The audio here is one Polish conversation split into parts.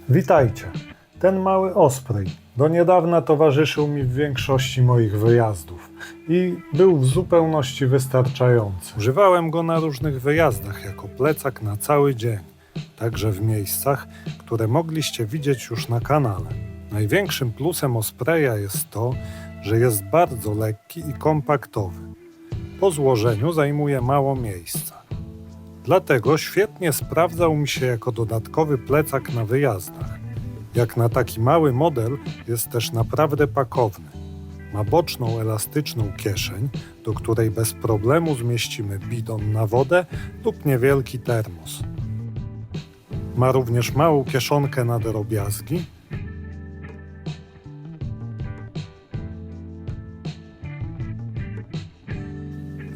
Witajcie. Ten mały Osprey do niedawna towarzyszył mi w większości moich wyjazdów i był w zupełności wystarczający. Używałem go na różnych wyjazdach jako plecak na cały dzień, także w miejscach, które mogliście widzieć już na kanale. Największym plusem Ospreya jest to, że jest bardzo lekki i kompaktowy. Po złożeniu zajmuje mało miejsca. Dlatego świetnie sprawdzał mi się jako dodatkowy plecak na wyjazdach. Jak na taki mały model jest też naprawdę pakowny. Ma boczną elastyczną kieszeń, do której bez problemu zmieścimy bidon na wodę lub niewielki termos. Ma również małą kieszonkę na drobiazgi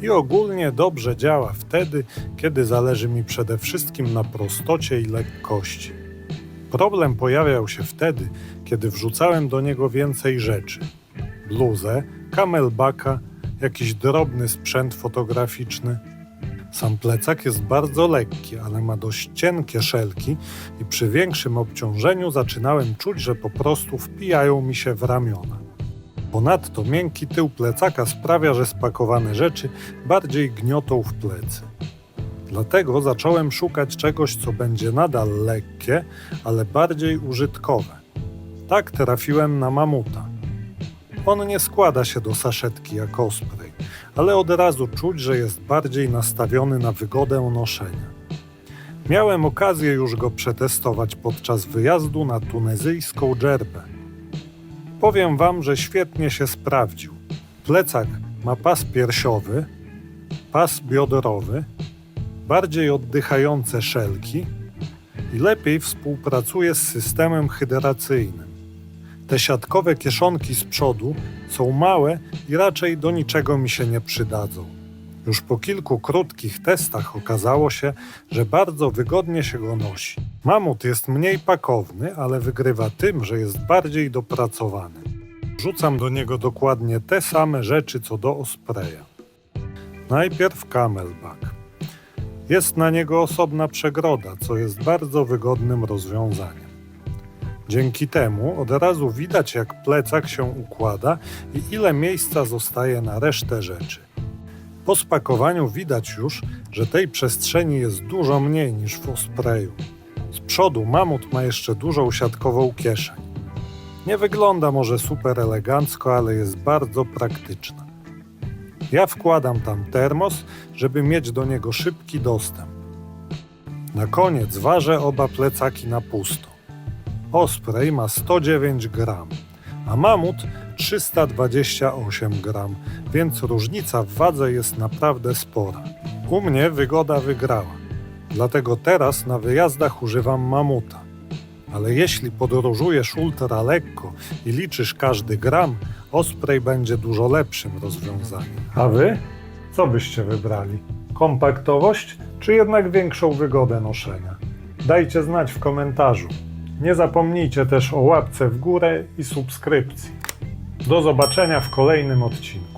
i ogólnie dobrze działa wtedy, kiedy zależy mi przede wszystkim na prostocie i lekkości. Problem pojawiał się wtedy, kiedy wrzucałem do niego więcej rzeczy. Bluzę, camelbacka, jakiś drobny sprzęt fotograficzny. Sam plecak jest bardzo lekki, ale ma dość cienkie szelki i przy większym obciążeniu zaczynałem czuć, że po prostu wpijają mi się w ramiona. Ponadto miękki tył plecaka sprawia, że spakowane rzeczy bardziej gniotą w plecy. Dlatego zacząłem szukać czegoś, co będzie nadal lekkie, ale bardziej użytkowe. Tak trafiłem na Mamuta. On nie składa się do saszetki jak Osprey, ale od razu czuć, że jest bardziej nastawiony na wygodę noszenia. Miałem okazję już go przetestować podczas wyjazdu na tunezyjską dżerbę. Powiem wam, że świetnie się sprawdził. Plecak ma pas piersiowy, pas biodrowy, bardziej oddychające szelki i lepiej współpracuje z systemem hydracyjnym. Te siatkowe kieszonki z przodu są małe i raczej do niczego mi się nie przydadzą. Już po kilku krótkich testach okazało się, że bardzo wygodnie się go nosi. Mamut jest mniej pakowny, ale wygrywa tym, że jest bardziej dopracowany. Wrzucam do niego dokładnie te same rzeczy co do Ospreya. Najpierw camelback. Jest na niego osobna przegroda, co jest bardzo wygodnym rozwiązaniem. Dzięki temu od razu widać, jak plecak się układa i ile miejsca zostaje na resztę rzeczy. Po spakowaniu widać już, że tej przestrzeni jest dużo mniej niż w Ospreyu. Z przodu Mamut ma jeszcze dużą siatkową kieszeń. Nie wygląda może super elegancko, ale jest bardzo praktyczna. Ja wkładam tam termos, żeby mieć do niego szybki dostęp. Na koniec ważę oba plecaki na pusto. Osprey ma 109 gram, a Mamut 328 gram, więc różnica w wadze jest naprawdę spora. U mnie wygoda wygrała, dlatego teraz na wyjazdach używam Mamuta. Ale jeśli podróżujesz ultra lekko i liczysz każdy gram, Osprey będzie dużo lepszym rozwiązaniem. A wy? Co byście wybrali? Kompaktowość czy jednak większą wygodę noszenia? Dajcie znać w komentarzu. Nie zapomnijcie też o łapce w górę i subskrypcji. Do zobaczenia w kolejnym odcinku.